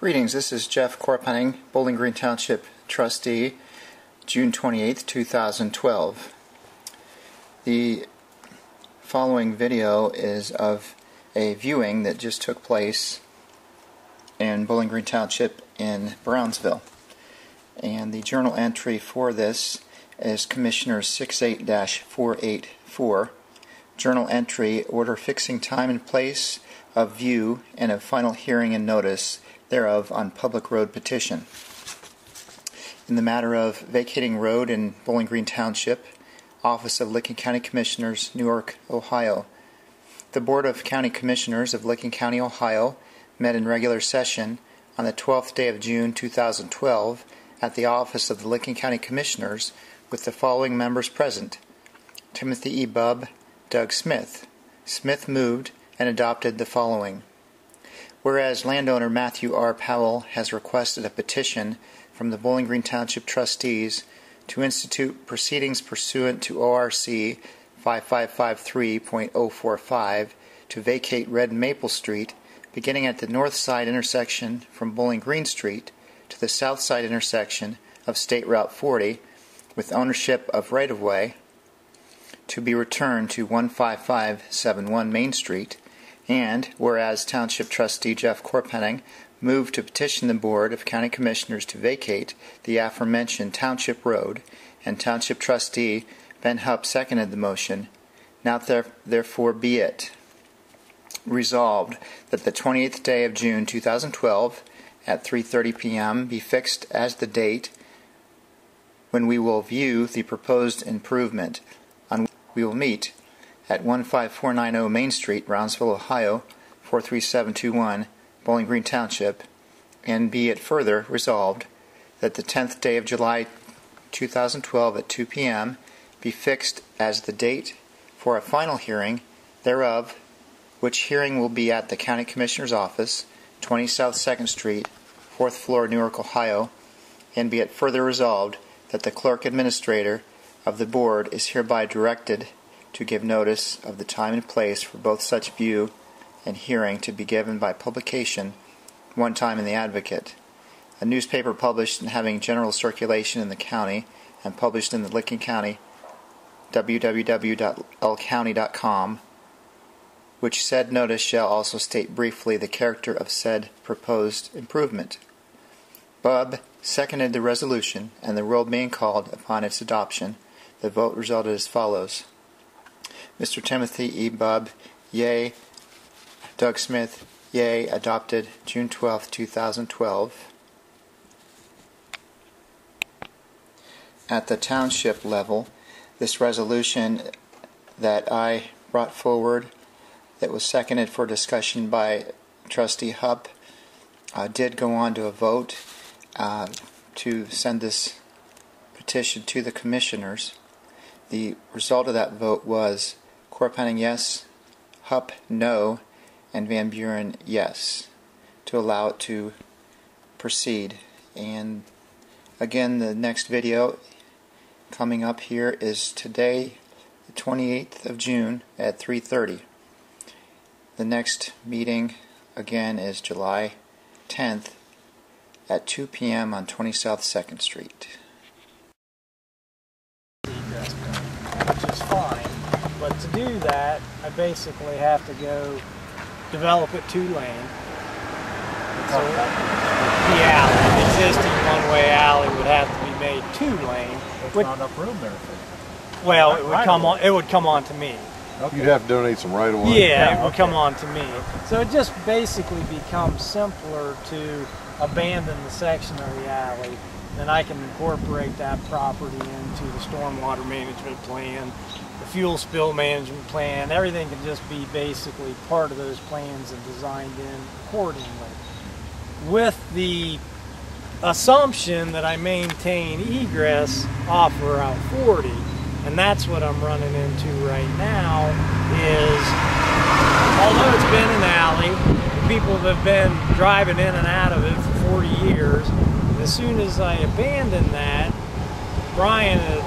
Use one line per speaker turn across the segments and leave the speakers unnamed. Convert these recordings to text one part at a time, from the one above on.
Greetings, this is Jeff Chorpenning, Bowling Green Township Trustee, June 28, 2012. The following video is of a viewing that just took place in Bowling Green Township in Brownsville. And the journal entry for this is Commissioner 68-484. Journal entry, order fixing time and place of view and of final hearing and notice thereof on public road petition. In the matter of vacating road in Bowling Green Township, Office of Licking County Commissioners, Newark, Ohio. The Board of County Commissioners of Licking County, Ohio met in regular session on the 12th day of June 2012 at the Office of the Licking County Commissioners with the following members present: Timothy E. Bubb, Doug Smith. Smith moved and adopted the following. Whereas landowner Matthew R. Powell has requested a petition from the Bowling Green Township trustees to institute proceedings pursuant to ORC 5553.045 to vacate Red Maple Street, beginning at the north side intersection from Bowling Green Street to the south side intersection of State Route 40, with ownership of right-of-way, to be returned to 15571 Main Street. And whereas Township Trustee Jeff Chorpenning moved to petition the Board of County Commissioners to vacate the aforementioned Township Road, and Township Trustee Ben Hupp seconded the motion, now therefore be it resolved that the 28th day of June 2012 at 3:30 p.m. be fixed as the date when we will view the proposed improvement. We will meet at 15490 Main Street, Brownsville, Ohio, 43721, Bowling Green Township, and be it further resolved that the 10th day of July 2012 at 2 p.m. be fixed as the date for a final hearing thereof, which hearing will be at the County Commissioner's Office, 20 South 2nd Street, 4th floor, Newark, Ohio, and be it further resolved that the Clerk Administrator of the Board is hereby directed to give notice of the time and place for both such view and hearing to be given by publication one time in the Advocate, a newspaper published and having general circulation in the county and published in the Licking County, www.lcounty.com, which said notice shall also state briefly the character of said proposed improvement. Bubb seconded the resolution, and the roll being called upon its adoption, the vote resulted as follows. Mr. Timothy E. Bubb, yea. Doug Smith, yea. Adopted June 12, 2012. At the township level, this resolution that I brought forward, that was seconded for discussion by Trustee Hupp, did go on to a vote to send this petition to the commissioners. The result of that vote was Chorpenning yes, Hupp no, and Van Buren yes, to allow it to proceed. And again, the next video coming up here is today, the 28th of June at 3:30. The next meeting again is July 10th at 2 p.m. on 20 South 2nd Street.
Which is fine, but to do that, I basically have to go develop it 2-lane. So the alley, the existing one-way alley, would have to be made 2-lane.
There's not enough room there for you.
Well, it would come on. It would come on to me.
Okay.
You'd have to donate some right away.
Yeah, it would come on to me. So it just basically becomes simpler to abandon the section of the alley. Then I can incorporate that property into the stormwater management plan, the fuel spill management plan. Everything can just be basically part of those plans and designed in accordingly. With the assumption that I maintain egress off of Route 40, and that's what I'm running into right now, is although it's been an alley, people have been driving in and out of it for 40 years, as soon as I abandon that, Brian at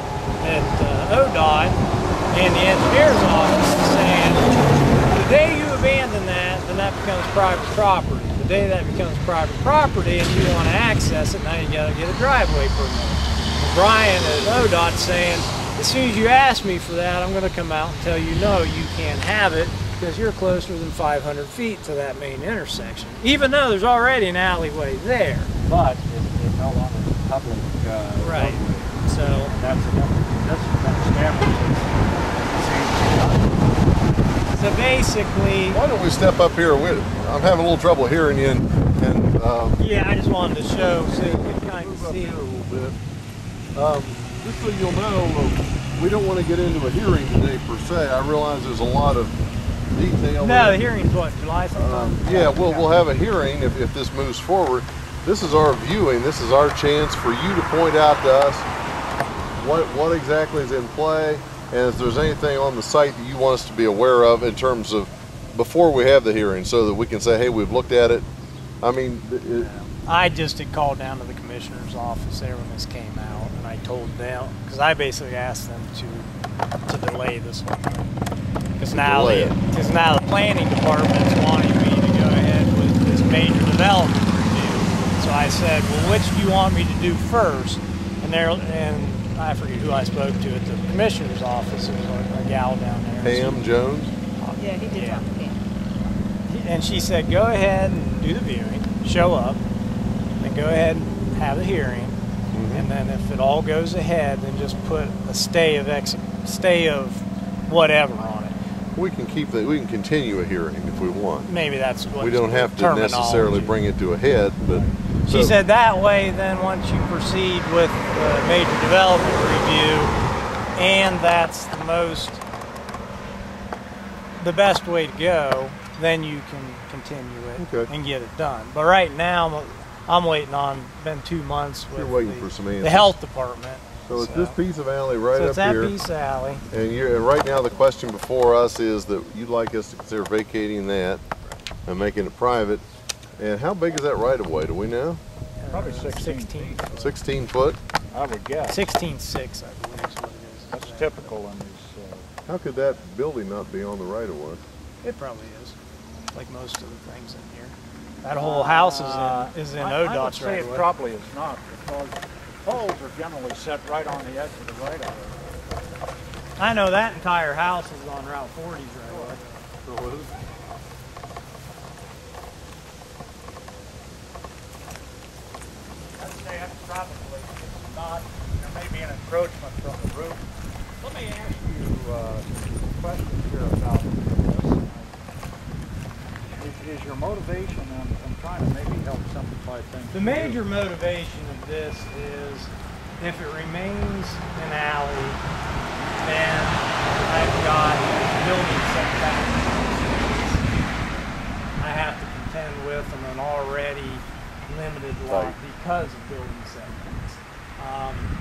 ODOT and the engineer's office is saying, the day you abandon that, then that becomes private property. The day that becomes private property and you want to access it, now you got to get a driveway permit. And Brian at ODOT saying, as soon as you ask me for that, I'm going to come out and tell you, no, you can't have it because you're closer than 500 feet to that main intersection, even though there's already an alleyway there.
But it's no longer public
right.
roadway.
So
That's established.
So basically,
Why don't we step up here? I'm having a little trouble hearing you, and
yeah, I just wanted to show so you can kind of
move up
see.
here a little bit. Just so you'll know, we don't want to get into a hearing today per se. I realize there's a lot of detail.
No, the hearing's what, July sometime?
Yeah, we'll have a hearing if this moves forward. This is our viewing. This is our chance for you to point out to us what exactly is in play, and if there's anything on the site that you want us to be aware of in terms of before we have the hearing, so that we can say, hey, we've looked at it. I mean,
I just had called down to the commissioner's office there when this came out, and I told them, because I basically asked them to delay this whole thing. Because now the planning department's wanting me to go ahead with this major development review. So I said, well, which do you want me to do first? And I forget who I spoke to at the commissioner's office. It was a gal down there.
Pam Jones?
Yeah, he did talk to Pam.
And she said, go ahead and do the viewing, show up, then go ahead and have the hearing, and then if it all goes ahead, then just put a stay of whatever on it.
We can continue a hearing if we want.
Maybe that's what
We don't have to necessarily bring it to a head, but
she said that way, then once you proceed with the major development review, and that's the best way to go, then you can continue it and get it done. But right now, I'm waiting on, been 2 months with the health department.
So it's this piece of alley right up here.
So it's that piece of alley.
And right now the question before us is that you'd like us to consider vacating that and making it private. And how big is that right of way? Do we know?
Probably 16.
16 foot?
I would guess.
16.6, I believe is what it is.
That's typical in these.
How could that building not be on the right of way?
It probably is, like most of the things in here. That whole house is in ODOT's
I would say
right
it
away.
probably is not, because poles are generally set right on the edge of the right of it.
I know that entire house is on Route 40's right away.
I'd say that's probably not, there may be an encroachment from the roof. Let me ask you a question here about this. Is your motivation, I'm trying to maybe help simplify things.
The major motivation of this is if it remains an alley, then I've got building setbacks I have to contend with on an already limited lot because of building setbacks.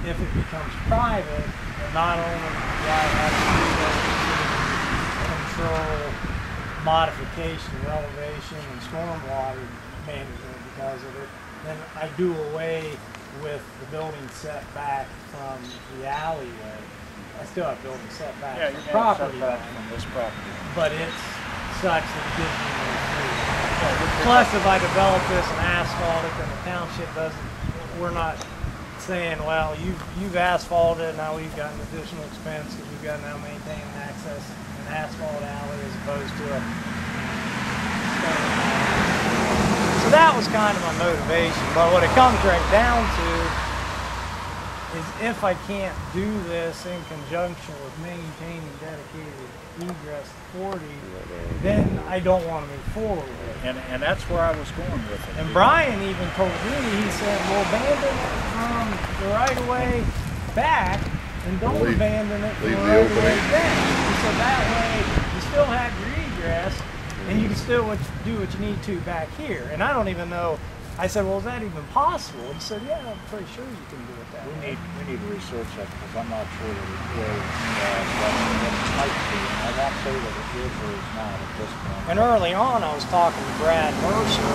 If it becomes private, not only do I have to control modification, elevation, and stormwater management because of it, then I do away with the building setback from the alleyway. I still have building setback
Yeah,
from
you
property
have setbacks
line,
from this property.
but it's such that it gives me no freedom. Plus, if I develop this and asphalt it, then the township doesn't, we're not saying, well, you've asphalted, now we've got an additional expense because we've got to now maintain and access an asphalt alley as opposed to a stone alley. So that was kind of my motivation, but what it comes right down to is if I can't do this in conjunction with maintaining dedicated egress 40, then I don't want to move forward with it.
And that's where I was going with it.
And Brian even told me, he said, well, abandon it from the right-of-way back and don't abandon it from the right-of-way back. He said that way you still have your egress and you can still do what you need to back here. And I don't even know, I said, well, is that even possible? He said, yeah, I'm pretty sure you can do it that way.
We need to research that because I'm not sure that it will, but it might be. I won't say that it is or is not at this point.
And early on, I was talking to Brad Mercer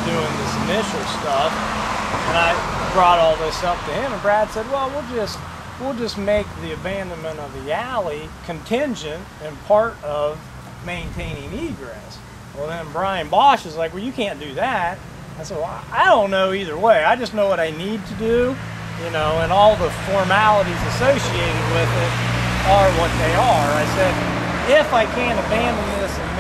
doing this initial stuff, and I brought all this up to him, and Brad said, well, we'll just make the abandonment of the alley contingent and part of maintaining egress. Well, then Brian Bosch is like, well, you can't do that. I said, well, I don't know either way. I just know what I need to do, you know, and all the formalities associated with it are what they are. I said, if I can't abandon this and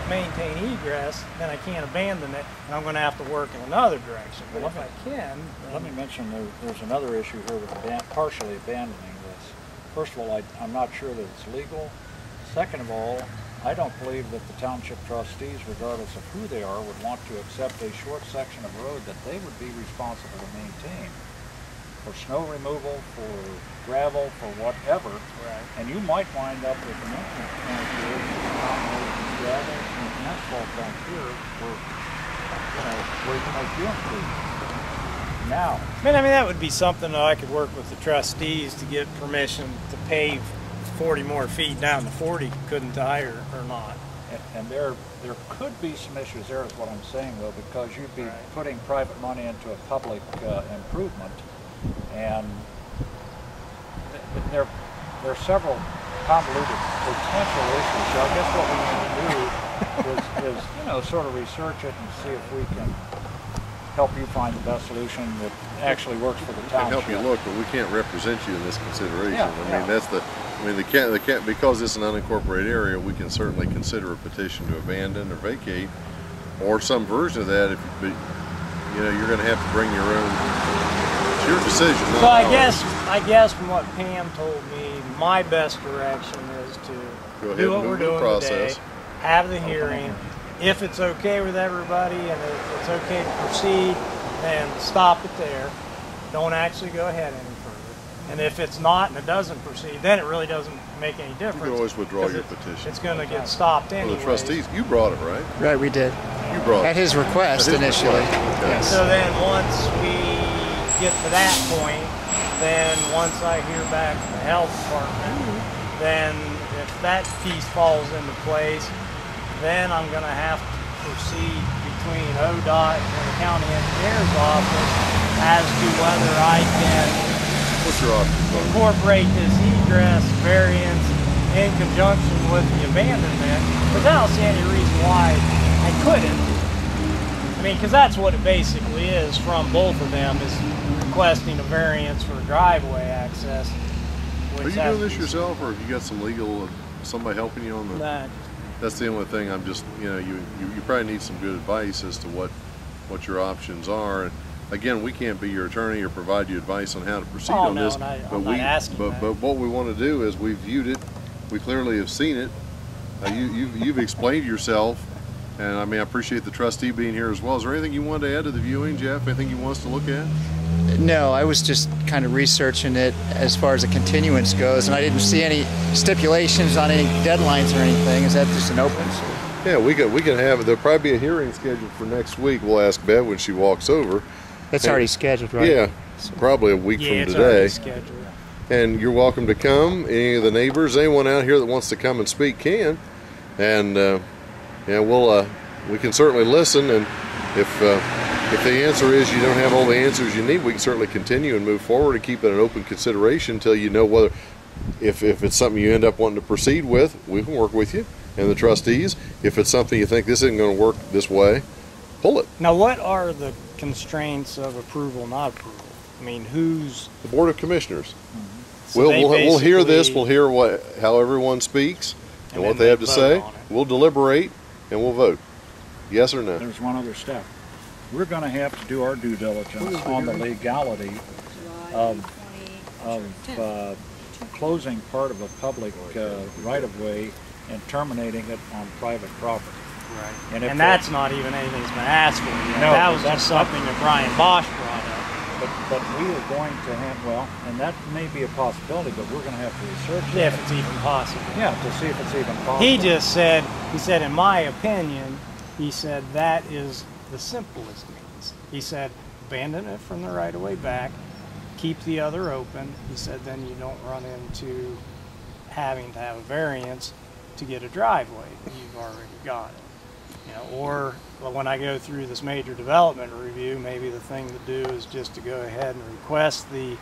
maintain egress, then I can't abandon it, and I'm going to have to work in another direction. But if I can...
Let me mention there's another issue here with partially abandoning this. First of all, I'm not sure that it's legal. Second of all, I don't believe that the township trustees, regardless of who they are, would want to accept a short section of road that they would be responsible to maintain for snow removal, for gravel, for whatever.
Right.
And you might wind up with an entrance point here, gravel and asphalt down here, where you might do improvements. Now,
I mean, that would be something that I could work with the trustees to get permission to pave 40 more feet down to 40, couldn't I, or not?
And there could be some issues there, is what I'm saying, though, because you'd be putting private money into a public improvement, and there are several convoluted potential issues. So I guess what we need to do is you know, sort of research it and see if we can help you find the best solution that actually works for the
We
township.
can help you look, but we can't represent you in this consideration.
Yeah,
I mean, that's the. I mean, because it's an unincorporated area, we can certainly consider a petition to abandon or vacate, or some version of that. But you know, you're going to have to bring your own. It's your decision.
So I guess from what Pam told me, my best direction is to do what we're doing today, have the hearing. If it's okay with everybody and if it's okay to proceed, then stop it there. Don't actually go ahead any further. And if it's not and it doesn't proceed, then it really doesn't make any difference.
You can always withdraw your petition.
It's going to get stopped anyway.
Well, the trustees, you brought it, right?
Right, we did.
You brought it.
At his request initially.
Okay.
So then once we get to that point, then once I hear back from the health department, then if that piece falls into place, then I'm going to have to proceed between ODOT and the county engineer's office as to whether I can
What's your options?
incorporate this egress variance in conjunction with the abandonment, because I don't see any reason why I couldn't. I mean, because that's what it basically is from both of them, is requesting a variance for driveway access.
Are you doing this yourself, or have you got some legal, somebody helping you on the...
That,
That's the only thing. I'm just, you know, you probably need some good advice as to what your options are. And again, we can't be your attorney or provide you advice on how to proceed on this.
I'm not asking that.
But what we want to do is we've viewed it. We clearly have seen it. You've explained yourself, and I mean, I appreciate the trustee being here as well. Is there anything you wanted to add to the viewing, Jeff? Anything you want us to look at?
No, I was just kind of researching it as far as a continuance goes, and I didn't see any stipulations on any deadlines or anything. Is that just an open?
Yeah, we can have it. There'll probably be a hearing scheduled for next week. We'll ask Bev when she walks over.
That's already scheduled, right?
Yeah, probably a week from
it's
today.
already scheduled.
And you're welcome to come. Any of the neighbors, anyone out here that wants to come and speak can. And yeah, we can certainly listen. And if the answer is you don't have all the answers you need, we can certainly continue and move forward and keep it an open consideration until you know whether, if it's something you end up wanting to proceed with, we can work with you and the trustees. If it's something you think this isn't going to work this way, pull it.
Now, what are the constraints of approval, not approval? I mean, who's...
The Board of Commissioners.
So
We'll hear this. We'll hear how everyone speaks and what they have to say. We'll deliberate and we'll vote. Yes or no?
There's one other step. We're going to have to do our due diligence on the legality of closing part of a public right-of-way and terminating it on private property.
Right. And that's not even anything that's been asked for yet.
No,
that was
that's
just something that Brian Bosch brought up.
But we are going to have, well, and that may be a possibility, but we're going to have to research it.
If it's even possible.
Yeah, to see if it's even possible.
He said, in my opinion, he said that is the simplest means. He said, abandon it from the right-of-way back, keep the other open. He said, then you don't run into having to have a variance to get a driveway. You've already got it. You know, or when I go through this major development review, maybe the thing to do is just to go ahead and request the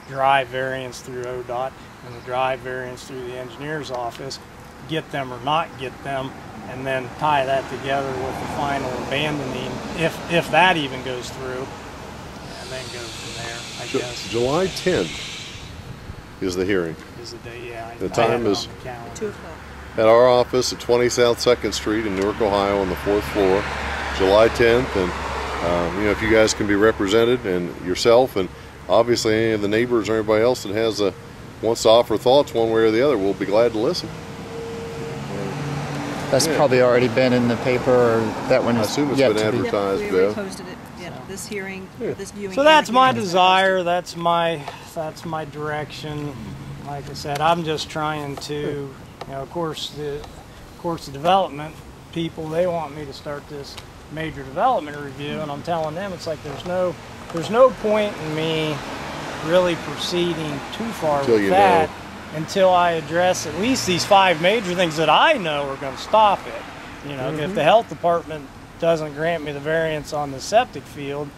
drive variance through ODOT and the drive variance through the engineer's office, get them or not get them, and then tie that together with the final abandoning, if that even goes through, and then go from there, I guess.
July 10th is the hearing.
Is the day, yeah.
The time is
2 o'clock.
at our office at 20 South 2nd Street in Newark, Ohio on the 4th floor, July 10th. And you know, if you guys can be represented, and yourself, and obviously any of the neighbors or anybody else that has wants to offer thoughts one way or the other, we'll be glad to listen.
That's probably already been in the paper, or that one
I
is
assume it's
yet
been
to be.
advertised.
We already
Bev.
posted it. Yeah, this hearing, this viewing.
So that's
and
my
hearing is
desire. That's my direction. Like I said, I'm just trying to, you know, of course the development people, they want me to start this major development review, and I'm telling them it's like there's no point in me really proceeding too far
Until
with
you
that
know.
until I address at least these 5 major things that I know are going to stop it. You know, if the health department doesn't grant me the variance on the septic field,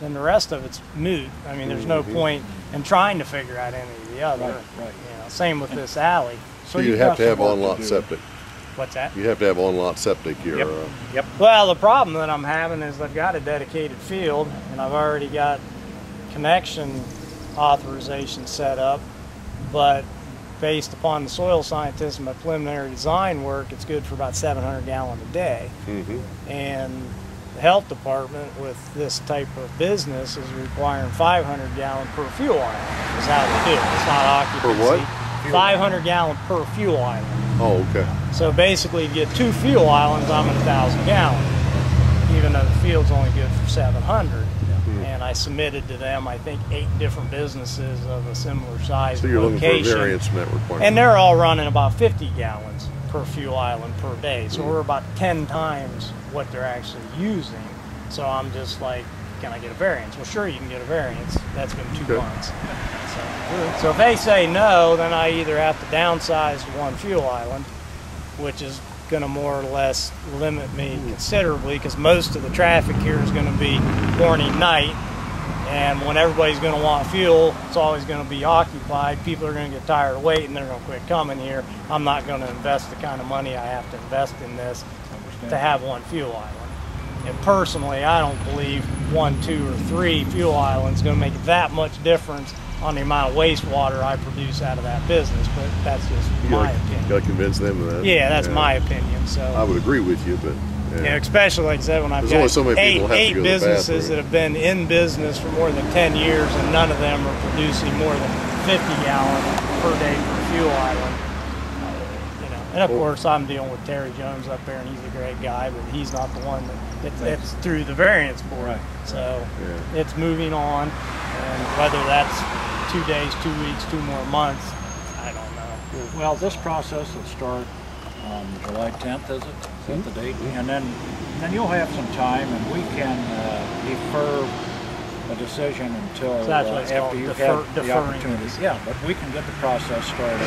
then the rest of it's moot. I mean, there's no point in trying to figure out any of the other.
Right.
You know, same with this alley.
So you have to have
some work to
on-lot
do.
septic.
What's that?
You have to have on-lot septic here.
Yep. Yep. Well, the problem that I'm having is I've got a dedicated field, and I've already got connection authorization set up, but based upon the soil scientist and my preliminary design work, it's good for about 700 gallons a day. And the health department with this type of business is requiring 500 gallons per fuel island is how they do it. It's not occupancy.
For what?
500 gallons per fuel island.
Oh, okay.
So basically, to get 2 fuel islands, I'm at 1,000 gallons, even though the field's only good for 700. And I submitted to them, I think, 8 different businesses of a similar size
So you're
location.
looking for a variance from that requirement.
And they're all running about 50 gallons per fuel island per day. So we're about 10 times what they're actually using. So I'm just like, can I get a variance? Well, sure, you can get a variance. That's been 2 months. So if they say no, then I either have to downsize to 1 fuel island, which is going to more or less limit me considerably, because most of the traffic here is going to be morning, night, and when everybody's going to want fuel, it's always going to be occupied. People are going to get tired of waiting. They're going to quit coming here. I'm not going to invest the kind of money I have to invest in this to have 1 fuel island. And personally, I don't believe 1, 2, or 3 fuel islands is going to make that much difference on the amount of wastewater I produce out of that business, but that's just my opinion.
You got to convince them of that.
Yeah, that's my opinion. So
I would agree with you, but
yeah, especially like I said, when I've
There's only
got
so many people have to
eight
go to the
businesses
bathroom.
that have been in business for more than 10 years, and none of them are producing more than 50 gallons per day per fuel island. You know, and of course I'm dealing with Terry Jones up there, and he's a great guy, but he's not the one that's through the variance board.
Right.
So it's moving on, and whether that's 2 days, 2 weeks, 2 more months, I don't know.
Well, this process will start on July 10th, is it? Is that the date? And then you'll have some time, and we can defer a decision until
So that's what it's
after
called,
you've
deferring
had the opportunity.
this.
Yeah, but we can get the process started.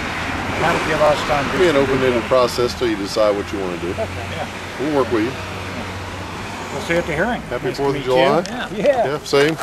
That'll give us time to
it'll be an open-ended process till you decide what you want to do.
Okay, yeah.
We'll work with you.
We'll see you at the hearing.
Happy
Nice to
4th of
meet
July.
you. Yeah.
Yeah, same.